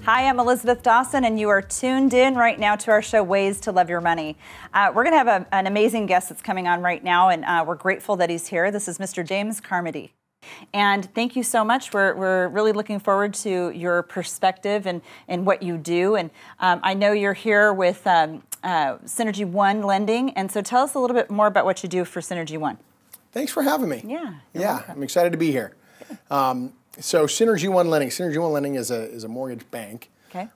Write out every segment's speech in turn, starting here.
Hi, I'm Elisabeth Dawson, and you are tuned in right now to our show, Ways to Love Your Money. We're going to have an amazing guest that's coming on right now, and we're grateful that he's here. This is Mr. James Carmody. And thank you so much. We're really looking forward to your perspective and what you do. And I know you're here with Synergy One Lending, and so tell us a little bit more about what you do for Synergy One. Thanks for having me. Yeah, I'm excited to be here. So Synergy One Lending. Synergy One Lending is a mortgage bank. Okay.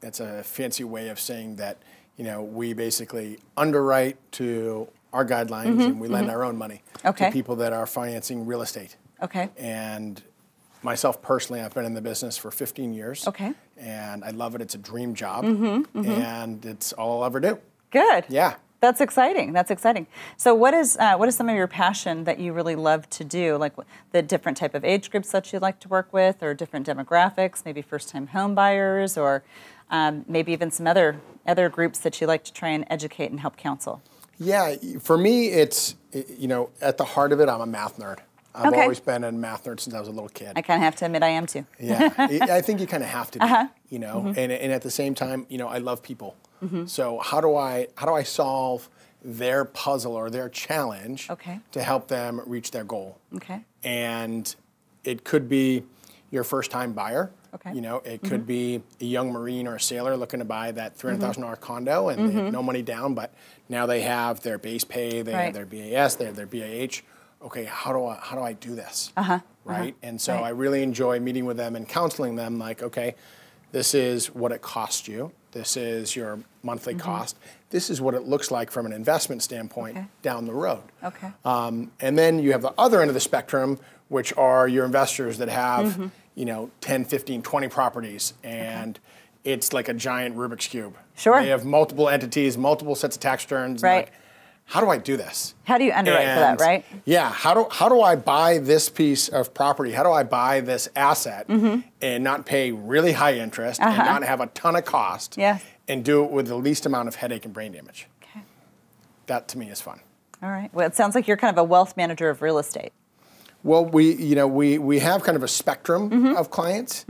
It's a fancy way of saying that we basically underwrite to our guidelines and we lend our own money to people that are financing real estate. Okay. And myself personally, I've been in the business for 15 years. Okay. And I love it. It's a dream job, and it's all I'll ever do. Good. Yeah. That's exciting. That's exciting. So what is some of your passion that you really love to do? Like the different type of age groups that you like to work with, or different demographics, maybe first-time home buyers, or maybe even some other groups that you like to try and educate and help counsel? Yeah, for me, it's, at the heart of it, I'm a math nerd. I've always been a math nerd since I was a little kid. I kind of have to admit I am too. Yeah, I think you kind of have to be, and at the same time, I love people. So how do I solve their puzzle or their challenge to help them reach their goal? Okay. And it could be your first-time buyer. Okay. It could be a young Marine or a sailor looking to buy that $300,000 condo and they have no money down, but now they have their base pay, they have their BAS, they have their BAH. Okay, how do I do this? Right? And so I really enjoy meeting with them and counseling them like, okay, this is what it costs you. This is your monthly cost. This is what it looks like from an investment standpoint down the road. Okay. And then you have the other end of the spectrum, which are your investors that have 10, 15, 20 properties, and it's like a giant Rubik's Cube. Sure. They have multiple entities, multiple sets of tax returns. Right. Like, how do I do this? How do you underwrite for that, right? Yeah, how do I buy this piece of property? How do I buy this asset and not pay really high interest and not have a ton of cost and do it with the least amount of headache and brain damage? Okay. That to me is fun. All right. Well, it sounds like you're kind of a wealth manager of real estate. Well, we have kind of a spectrum of clients.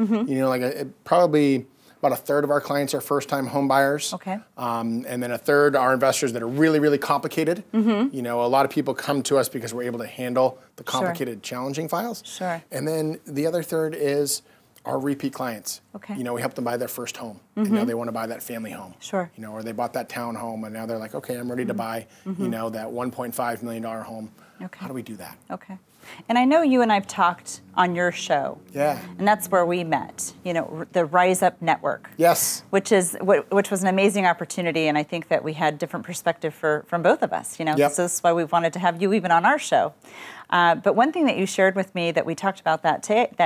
Probably about a third of our clients are first-time home buyers. Okay. And then a third are investors that are really, really complicated. A lot of people come to us because we're able to handle the complicated, challenging files. Sure. And then the other third is our repeat clients. Okay. We help them buy their first home, and now they want to buy that family home. Sure. Or they bought that town home, and now they're like, okay, I'm ready to buy, that $1.5 million home. Okay. How do we do that? Okay. And I know you and I've talked on your show. Yeah. And that's where we met, the Rise Up Network. Yes. Which was an amazing opportunity, and I think that we had different perspective from both of us, So this is why we wanted to have you even on our show. But one thing that you shared with me that we talked about that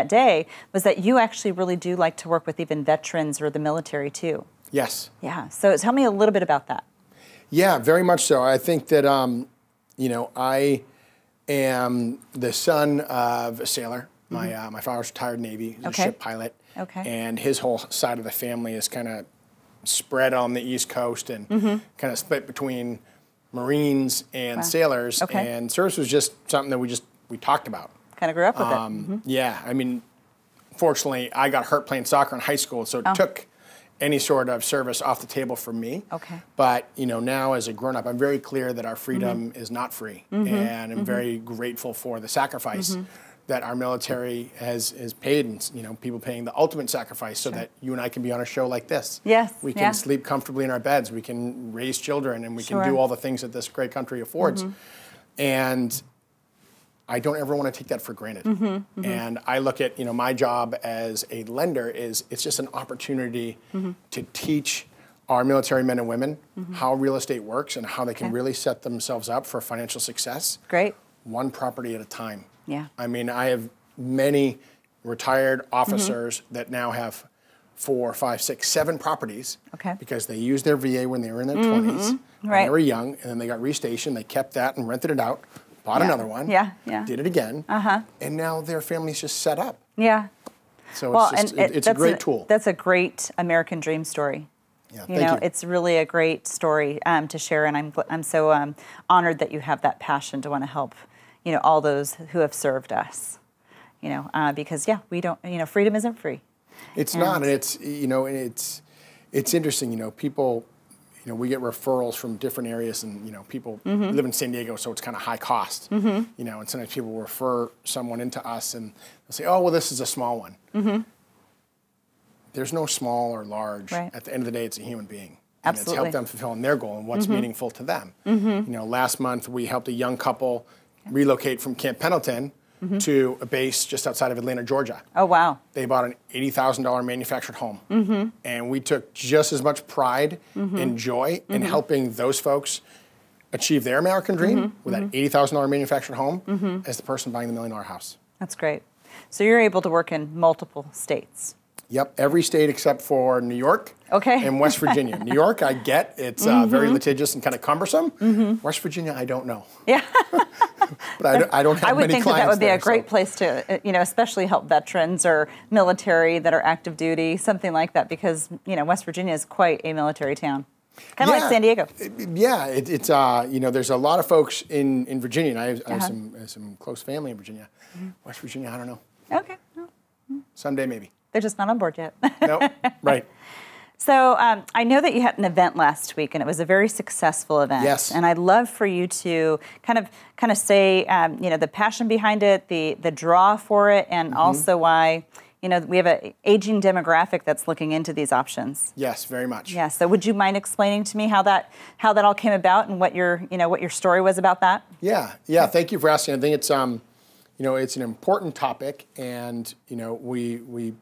day was that you actually really do like to work with even veterans or the military too. Yes. Yeah. So tell me a little bit about that. Yeah, very much so. I think that, I am the son of a sailor. My father's retired Navy. He's a ship pilot. Okay. And his whole side of the family is kind of spread on the East Coast and kind of split between Marines and sailors. Okay. And service was just something that we talked about. Kind of grew up with it. Yeah. I mean, fortunately, I got hurt playing soccer in high school, so it took any sort of service off the table for me. Okay. But, now as a grown-up, I'm very clear that our freedom is not free. And I'm very grateful for the sacrifice that our military has paid, and, people paying the ultimate sacrifice so that you and I can be on a show like this. Yes. We can sleep comfortably in our beds. We can raise children, and we can do all the things that this great country affords. And I don't ever want to take that for granted. And I look at, my job as a lender it's just an opportunity to teach our military men and women how real estate works and how they can really set themselves up for financial success. Great. One property at a time. Yeah. I mean, I have many retired officers that now have 4, 5, 6, 7 properties because they used their VA when they were in their 20s, when they were young, and then they got restationed, they kept that and rented it out. Bought another one, did it again, and now their family's just set up. Yeah. So it's a great tool. That's a great American dream story. Yeah, thank you. It's really a great story to share, and I'm so honored that you have that passion to want to help, all those who have served us. Because we don't, freedom isn't free. It's not, and it's, you know, it's interesting, you know, people, you know, we get referrals from different areas, and, you know, people live in San Diego, so it's kind of high cost, you know, and sometimes people refer someone into us and they'll say, oh, well, this is a small one. There's no small or large. Right. At the end of the day, it's a human being. Absolutely. And it's helped them fulfilling their goal and what's meaningful to them. You know, last month we helped a young couple relocate from Camp Pendleton to a base just outside of Atlanta, Georgia. Oh, wow. They bought an $80,000 manufactured home. And we took just as much pride and joy in helping those folks achieve their American dream with that $80,000 manufactured home as the person buying the $1 million house. That's great. So you're able to work in multiple states. Yep, every state except for New York and West Virginia. New York, I get, it's very litigious and kind of cumbersome. West Virginia, I don't know. Yeah. But I don't have many clients. I would think that would be there, a great place to, you know, especially help veterans or military that are active duty, something like that, because, you know, West Virginia is quite a military town. Kind of like San Diego. It's you know, there's a lot of folks in Virginia, and I have some close family in Virginia. West Virginia, I don't know. Okay. Someday maybe. They're just not on board yet. No, right. So I know that you had an event last week, and it was a very successful event. Yes. And I'd love for you to kind of say, you know, the passion behind it, the draw for it, and also why, you know, we have an aging demographic that's looking into these options. Yes, very much. Yeah. So would you mind explaining to me how that all came about and what your story was about that? Yeah. Thank you for asking. I think it's you know, it's an important topic, and you know, we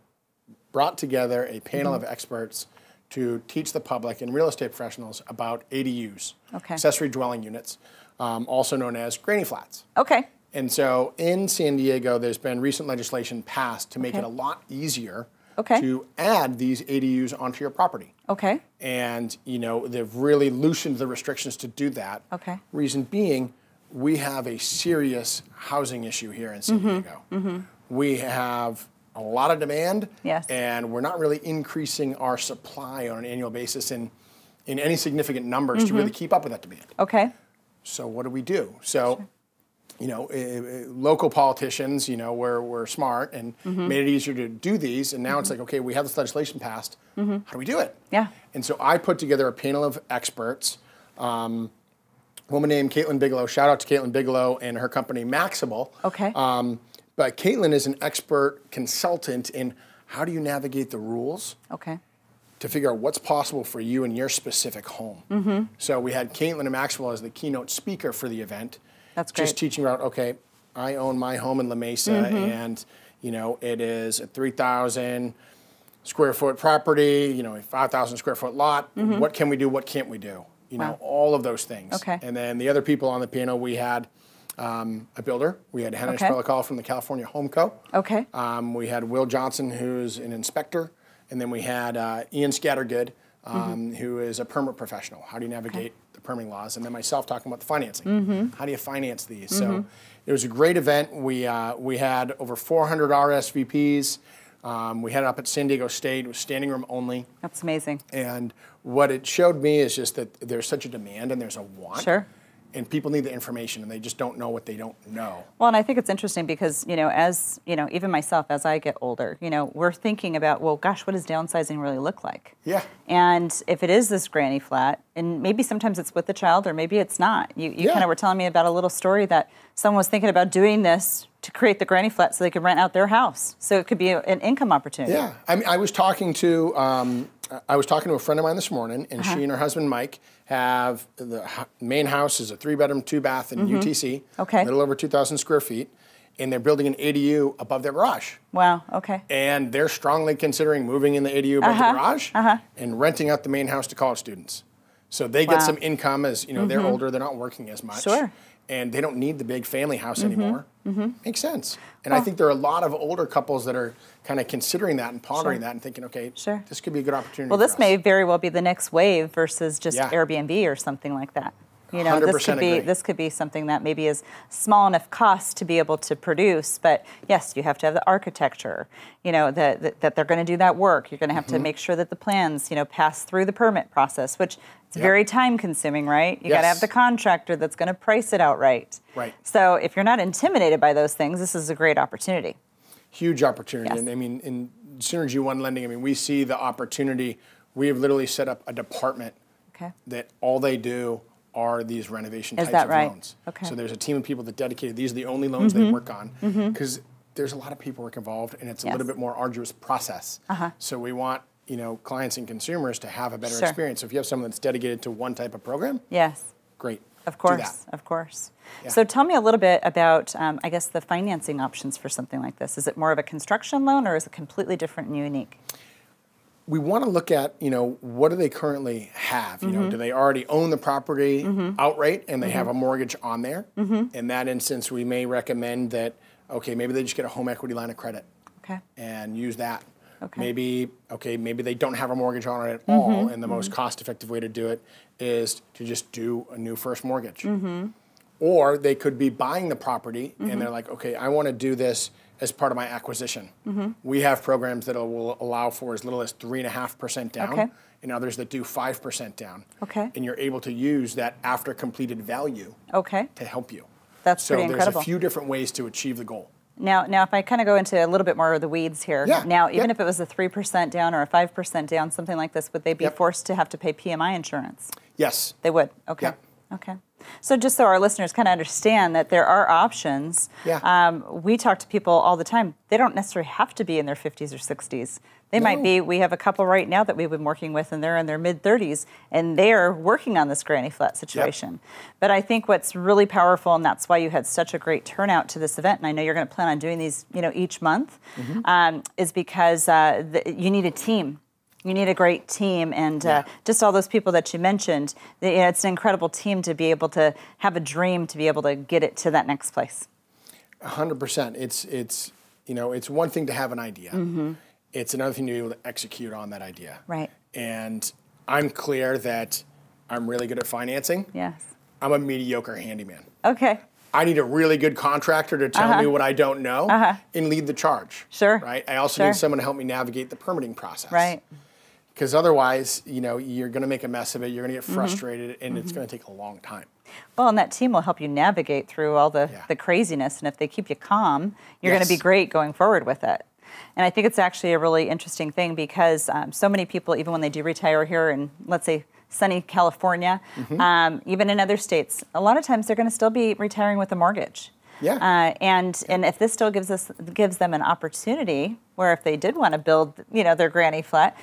brought together a panel of experts to teach the public and real estate professionals about ADUs, accessory dwelling units, also known as granny flats. Okay. And so in San Diego, there's been recent legislation passed to make it a lot easier to add these ADUs onto your property. Okay. And, you know, they've really loosened the restrictions to do that. Okay. Reason being, we have a serious housing issue here in San Diego. We have a lot of demand, and we're not really increasing our supply on an annual basis in any significant numbers to really keep up with that demand. Okay. So what do we do? So, you know, local politicians, you know, we're smart and made it easier to do these, and now it's like, okay, we have this legislation passed. How do we do it? Yeah. And so I put together a panel of experts. A woman named Caitlin Bigelow. Shout out to Caitlin Bigelow and her company Maxable. Okay. But Caitlin is an expert consultant in how do you navigate the rules to figure out what's possible for you in your specific home. So we had Caitlin and Maxwell as the keynote speaker for the event. That's great. Just teaching about, okay, I own my home in La Mesa, and you know, it is a 3,000 square foot property, you know, a 5,000 square foot lot. What can we do? What can't we do? You know, all of those things. Okay. And then the other people on the panel, we had a builder. We had Henry Spellicall from the California Home Co. Okay. We had Will Johnson, who's an inspector. And then we had Ian Scattergood, who is a permit professional. How do you navigate the permitting laws? And then myself talking about the financing. How do you finance these? So it was a great event. We had over 400 RSVPs. We had it up at San Diego State. It was standing room only. That's amazing. And what it showed me is just that there's such a demand and there's a want. Sure. And people need the information, and they just don't know what they don't know. Well, and I think it's interesting because, you know, as, you know, even myself, as I get older, you know, we're thinking about, well, gosh, what does downsizing really look like? Yeah. And if it is this granny flat, and maybe sometimes it's with the child or maybe it's not. You kind of were telling me about a little story that someone was thinking about doing this to create the granny flat so they could rent out their house. So it could be an income opportunity. Yeah. I mean, I was talking to a friend of mine this morning, and she and her husband, Mike, have the main house is a 3-bedroom, 2-bath in UTC, a little over 2,000 square feet, and they're building an ADU above their garage. Wow, okay. And they're strongly considering moving in the ADU above the garage and renting out the main house to college students. So they get some income as, you know, they're older, they're not working as much. Sure. And they don't need the big family house anymore. Makes sense. And I think there are a lot of older couples that are kind of considering that and pondering that and thinking, okay, this could be a good opportunity. Well, this may very well be the next wave versus just Airbnb or something like that. You know, this could be something that maybe is small enough cost to be able to produce, but yes, you have to have the architecture, you know, that they're going to do that work. You're going to have to make sure that the plans, you know, pass through the permit process, which it's very time consuming, right? You got to have the contractor that's going to price it out right. Right. So if you're not intimidated by those things, this is a great opportunity. Huge opportunity. Yes. And I mean, Synergy One Lending, I mean, we see the opportunity. We have literally set up a department that all they do are these renovation types of loans. So there's a team of people that dedicated, these are the only loans they work on, because there's a lot of paperwork involved, and it's a little bit more arduous process. So we want, you know, clients and consumers to have a better experience. So if you have someone that's dedicated to one type of program, great. Of course, of course. Yeah. So tell me a little bit about, I guess, the financing options for something like this. Is it more of a construction loan, or is it completely different and unique? We want to look at, you know, what do they currently have? You know, do they already own the property outright and they have a mortgage on there? In that instance, we may recommend that, okay, maybe they just get a home equity line of credit and use that. Maybe they don't have a mortgage on it at all, and the most cost-effective way to do it is to just do a new first mortgage. Or they could be buying the property and they're like, okay, I want to do this as part of my acquisition. We have programs that will allow for as little as 3.5% down, and others that do 5% down. And you're able to use that after completed value to help you. That's pretty incredible. So there's a few different ways to achieve the goal. Now, if I kind of go into a little bit more of the weeds here, now, even if it was a 3% down or a 5% down, something like this, would they be forced to have to pay PMI insurance? Yes. They would? Okay. Okay. So just so our listeners kind of understand that there are options, we talk to people all the time. They don't necessarily have to be in their 50s or 60s. They might be, we have a couple right now that we've been working with, and they're in their mid-30s, and they're working on this granny flat situation. But I think what's really powerful, and that's why you had such a great turnout to this event, and I know you're going to plan on doing these, you know, each month, is because you need a team. You need a great team, and just all those people that you mentioned, you know, it's an incredible team to be able to have a dream, to be able to get it to that next place. 100%. It's you know, it's one thing to have an idea. It's another thing to be able to execute on that idea. Right. And I'm clear that I'm really good at financing. Yes. I'm a mediocre handyman. Okay. I need a really good contractor to tell me what I don't know and lead the charge. Sure. Right. I also need someone to help me navigate the permitting process. Right. Because otherwise, you know, you're going to make a mess of it. You're going to get frustrated, and it's going to take a long time. Well, and that team will help you navigate through all the craziness, and if they keep you calm, you're going to be great going forward with it. And I think it's actually a really interesting thing because so many people, even when they do retire here in, let's say, sunny California, even in other states, a lot of times they're going to still be retiring with a mortgage. And if this still gives them an opportunity where if they did want to build, you know, their granny flat,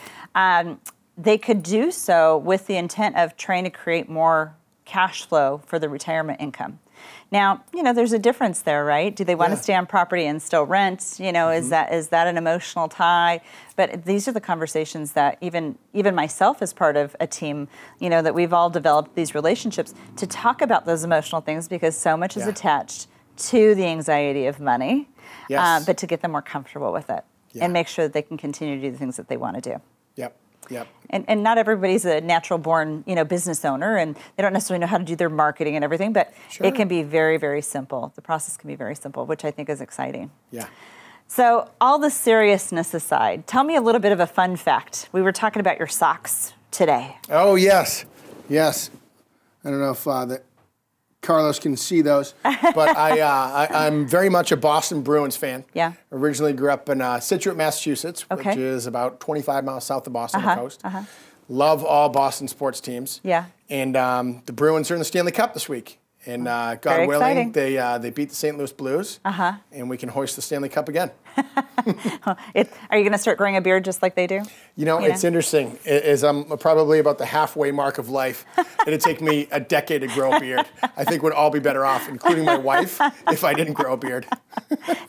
they could do so with the intent of trying to create more cash flow for the retirement income. Now, you know, there's a difference there, right? Do they want to stay on property and still rent? You know, is that an emotional tie? But these are the conversations that even myself as part of a team, you know, that we've all developed these relationships to talk about those emotional things because so much is attached to the anxiety of money, but to get them more comfortable with it and make sure that they can continue to do the things that they want to do. And not everybody's a natural born, you know, business owner, and they don't necessarily know how to do their marketing and everything, but it can be very, very simple. The process can be very simple, which I think is exciting. So all the seriousness aside, tell me a little bit of a fun fact. We were talking about your socks today. Oh, yes. Yes. I don't know if Carlos can see those, but I'm very much a Boston Bruins fan. Originally grew up in Situate, Massachusetts, which is about 25 miles south of Boston, the coast. Love all Boston sports teams. And the Bruins are in the Stanley Cup this week. And God willing, they beat the St. Louis Blues, and we can hoist the Stanley Cup again. Are you going to start growing a beard just like they do? You know, it's interesting. I'm probably about the halfway mark of life. It'd take me a decade to grow a beard. I think we'd all be better off, including my wife, if I didn't grow a beard.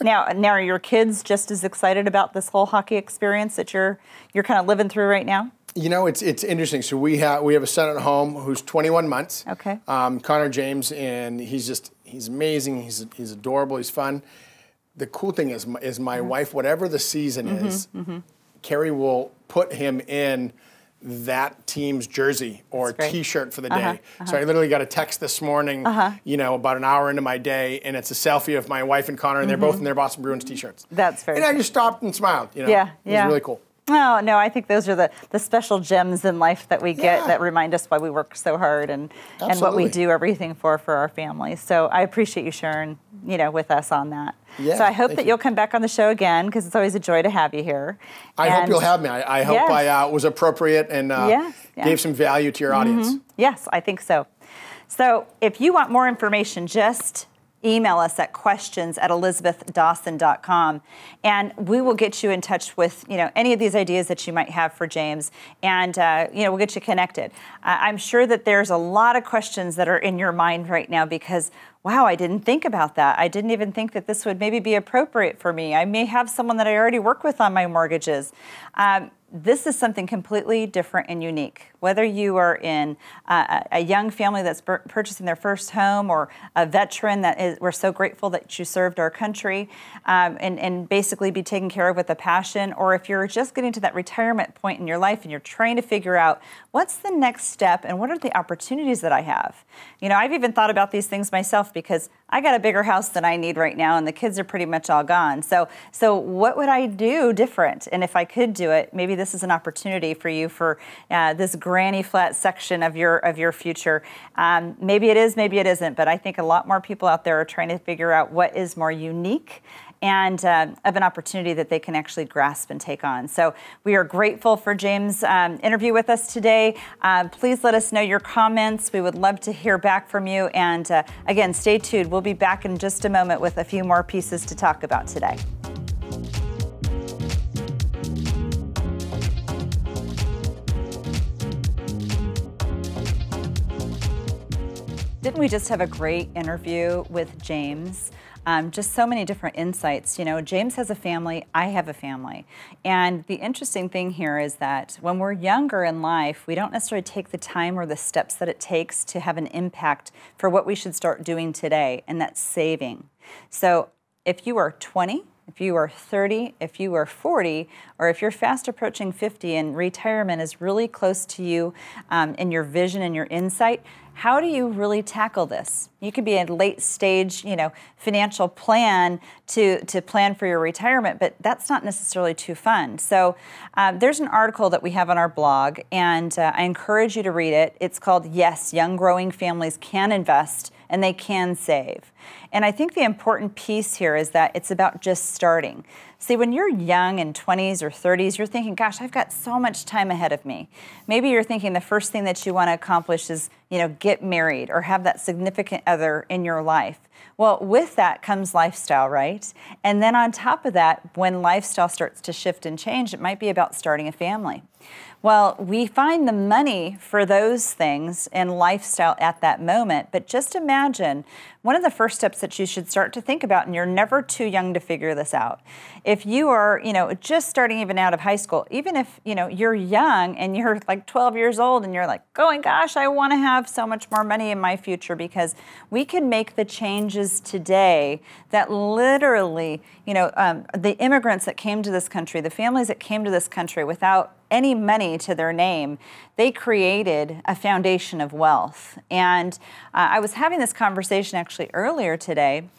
Now, are your kids just as excited about this whole hockey experience that you're kind of living through right now? You know, it's interesting. So we have a son at home who's 21 months. Connor James, and he's amazing. He's adorable. He's fun. The cool thing is my wife, whatever the season is, Carrie will put him in that team's jersey or T-shirt for the day. So I literally got a text this morning, you know, about an hour into my day, and it's a selfie of my wife and Connor, and they're both in their Boston Bruins T-shirts. That's very And I just stopped and smiled. You know, it was really cool. Oh, no, I think those are the special gems in life that we get that remind us why we work so hard and what we do everything for our families. So I appreciate you sharing, with us on that. Yeah, so I hope that you'll come back on the show again, because it's always a joy to have you here. I hope you'll have me. I hope I was appropriate and gave some value to your audience. Yes, I think so. So if you want more information, just email us at questions@elisabethdawson.com, and we will get you in touch with any of these ideas that you might have for James, and we'll get you connected. I'm sure that there's a lot of questions that are in your mind right now because, wow, I didn't think about that. I didn't even think that this would maybe be appropriate for me. I may have someone that I already work with on my mortgages. This is something completely different and unique. Whether you are in a young family that's purchasing their first home, or a veteran we're so grateful that you served our country and basically be taken care of with a passion, or if you're just getting to that retirement point in your life and you're trying to figure out what's the next step and what are the opportunities that I have. I've even thought about these things myself because I got a bigger house than I need right now and the kids are pretty much all gone. So what would I do different? And if I could do it, maybe this is an opportunity for you for this granny flat section of your future. Maybe it is, maybe it isn't, but I think a lot more people out there are trying to figure out what is more unique and of an opportunity that they can actually grasp and take on. So we are grateful for James' interview with us today. Please let us know your comments. We would love to hear back from you. And again, stay tuned. We'll be back in just a moment with a few more pieces to talk about today. Didn't we just have a great interview with James? Just so many different insights. James has a family, I have a family. And the interesting thing here is that when we're younger in life, we don't necessarily take the time or the steps that it takes to have an impact for what we should start doing today, and that's saving. So if you are 20, if you are 30, if you are 40, or if you're fast approaching 50 and retirement is really close to you in your vision and your insight, how do you really tackle this? You could be a late stage, financial plan to plan for your retirement, but that's not necessarily too fun. So there's an article that we have on our blog, and I encourage you to read it. It's called Yes, Young Growing Families Can Invest and They Can Save. And I think the important piece here is that it's about just starting. See, when you're young in 20s or 30s, you're thinking, gosh, I've got so much time ahead of me. Maybe you're thinking the first thing that you want to accomplish is, get married or have that significant other in your life. Well, with that comes lifestyle, right? And then on top of that, when lifestyle starts to shift and change, it might be about starting a family. Well, we find the money for those things in lifestyle at that moment, but just imagine one of the first steps that you should start to think about, and you're never too young to figure this out. If you are, just starting even out of high school, even if, you're young and you're like 12 years old and you're like going, gosh, I want to have so much more money in my future, because we can make the changes today that literally, the immigrants that came to this country, the families that came to this country without any money to their name, they created a foundation of wealth. And I was having this conversation actually earlier today,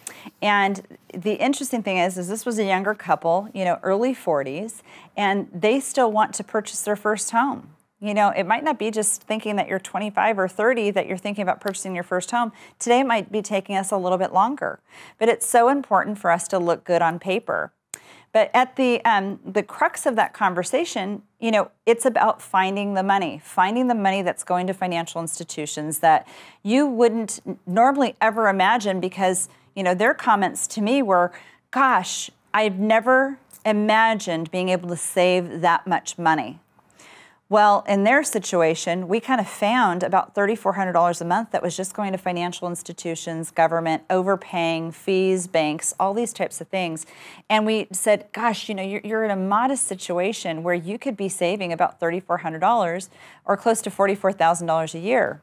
and the interesting thing is this was a younger couple, early 40s, and they still want to purchase their first home. It might not be just thinking that you're 25 or 30 that you're thinking about purchasing your first home. Today it might be taking us a little bit longer, but it's so important for us to look good on paper. But at the crux of that conversation, it's about finding the money that's going to financial institutions that you wouldn't normally ever imagine, because, their comments to me were, gosh, I've never imagined being able to save that much money. Well, in their situation, we kind of found about $3,400 a month that was just going to financial institutions, government, overpaying, fees, banks, all these types of things. And we said, gosh, you're in a modest situation where you could be saving about $3,400 or close to $44,000 a year.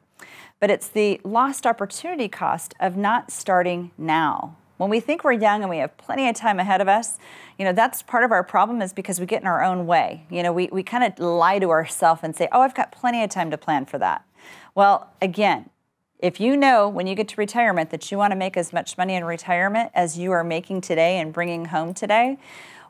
But it's the lost opportunity cost of not starting now. When we think we're young and we have plenty of time ahead of us, that's part of our problem, is because we get in our own way. We kind of lie to ourselves and say, oh, I've got plenty of time to plan for that. Well, again, if you know when you get to retirement that you want to make as much money in retirement as you are making today and bringing home today,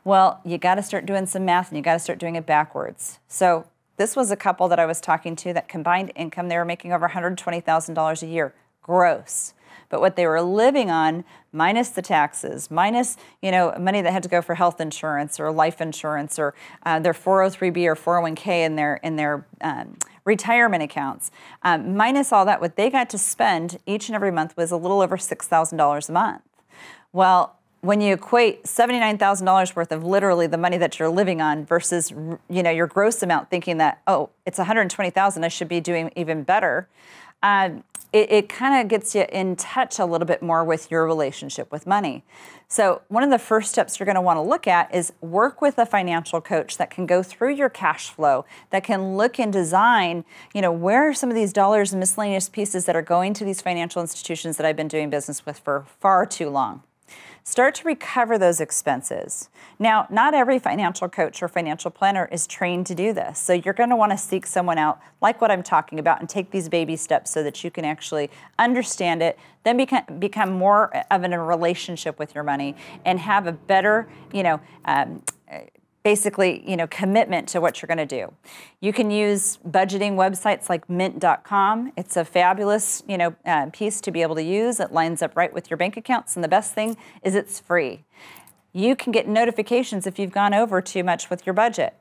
Well, you got to start doing some math, and you got to start doing it backwards. So this was a couple that I was talking to that combined income, they were making over $120,000 a year gross. But what they were living on, minus the taxes, minus money that had to go for health insurance or life insurance or their 403b or 401k in their retirement accounts, minus all that, what they got to spend each and every month was a little over $6,000 a month. Well, when you equate $79,000 worth of literally the money that you're living on versus your gross amount, thinking that, oh, it's $120,000, I should be doing even better. It kind of gets you in touch a little bit more with your relationship with money. So one of the first steps you're going to want to look at is work with a financial coach that can go through your cash flow, that can look and design, where are some of these dollars and miscellaneous pieces that are going to these financial institutions that I've been doing business with for far too long. Start to recover those expenses. Now, not every financial coach or financial planner is trained to do this. So you're going to want to seek someone out like what I'm talking about and take these baby steps so that you can actually understand it, then become more of a relationship with your money and have a better, commitment to what you're going to do. You can use budgeting websites like mint.com. It's a fabulous, piece to be able to use. It lines up right with your bank accounts. And the best thing is it's free. You can get notifications if you've gone over too much with your budget.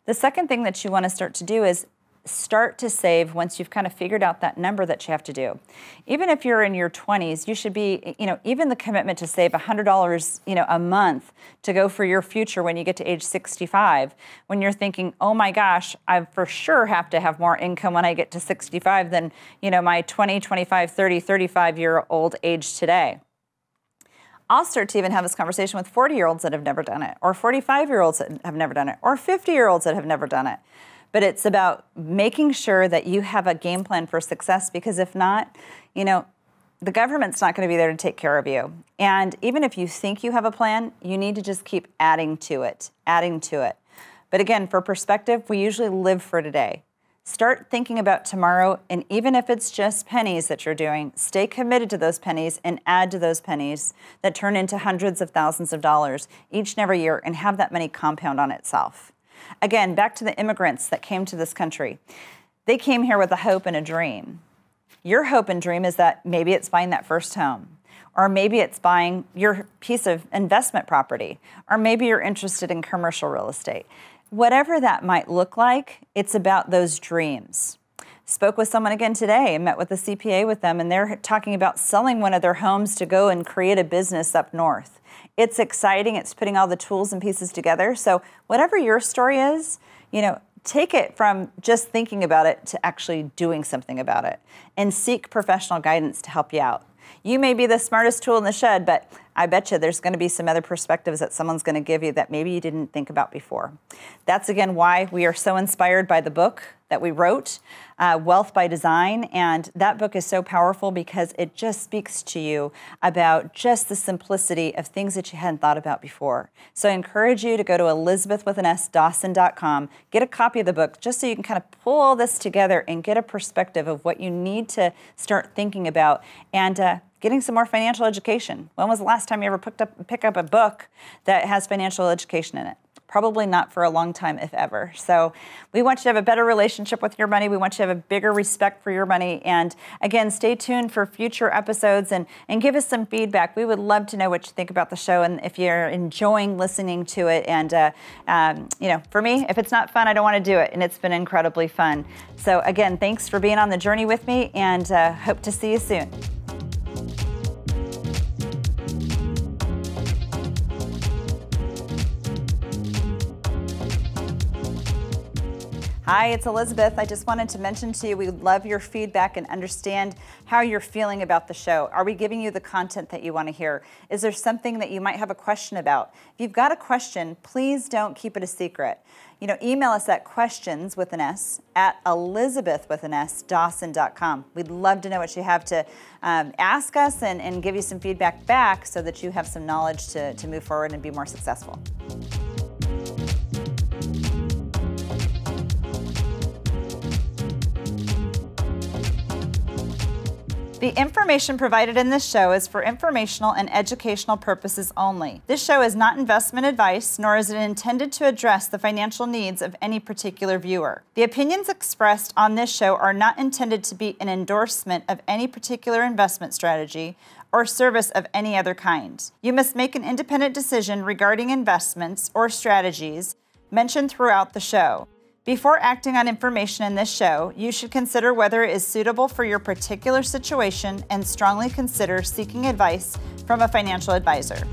The second thing that you want to start to do is start to save once you've kind of figured out that number that you have to do. Even if you're in your 20s, you should be, even the commitment to save $100, a month to go for your future when you get to age 65, when you're thinking, oh my gosh, I for sure have to have more income when I get to 65 than, my 20, 25, 30, 35-year-old age today. I'll start to even have this conversation with 40-year-olds that have never done it, or 45-year-olds that have never done it, or 50-year-olds that have never done it. But it's about making sure that you have a game plan for success, because if not, the government's not going to be there to take care of you. And even if you think you have a plan, you need to just keep adding to it. But again, for perspective, we usually live for today. Start thinking about tomorrow, and even if it's just pennies that you're doing, stay committed to those pennies and add to those pennies that turn into hundreds of thousands of dollars each and every year, and have that money compound on itself. Again, back to the immigrants that came to this country. They came here with a hope and a dream. Your hope and dream is that maybe it's buying that first home, or maybe it's buying your piece of investment property, or maybe you're interested in commercial real estate. Whatever that might look like, it's about those dreams. Spoke with someone again today and met with a CPA with them, and they're talking about selling one of their homes to go and create a business up north. It's exciting. It's putting all the tools and pieces together. So whatever your story is, take it from just thinking about it to actually doing something about it, and seek professional guidance to help you out. You may be the smartest tool in the shed, but I bet you there's going to be some other perspectives that someone's going to give you that maybe you didn't think about before. That's, again, why we are so inspired by the book that we wrote, Wealth by Design. And that book is so powerful because it just speaks to you about just the simplicity of things that you hadn't thought about before. So I encourage you to go to elisabethwithans.dawson.com, get a copy of the book just so you can kind of pull all this together and get a perspective of what you need to start thinking about, and getting some more financial education. When was the last time you ever pick up a book that has financial education in it? Probably not for a long time, if ever. So we want you to have a better relationship with your money. We want you to have a bigger respect for your money. And again, stay tuned for future episodes and give us some feedback. We would love to know what you think about the show and if you're enjoying listening to it. And, for me, if it's not fun, I don't want to do it. And it's been incredibly fun. So again, thanks for being on the journey with me, and hope to see you soon. Hi, it's Elisabeth. I just wanted to mention to you, we would love your feedback and understand how you're feeling about the show. Are we giving you the content that you want to hear? Is there something that you might have a question about? If you've got a question, please don't keep it a secret. Email us at questions with an S at elisabethwithans.dawson.com. We'd love to know what you have to ask us and give you some feedback back so that you have some knowledge to move forward and be more successful. The information provided in this show is for informational and educational purposes only. This show is not investment advice, nor is it intended to address the financial needs of any particular viewer. The opinions expressed on this show are not intended to be an endorsement of any particular investment strategy or service of any other kind. You must make an independent decision regarding investments or strategies mentioned throughout the show. Before acting on information in this show, you should consider whether it is suitable for your particular situation and strongly consider seeking advice from a financial advisor.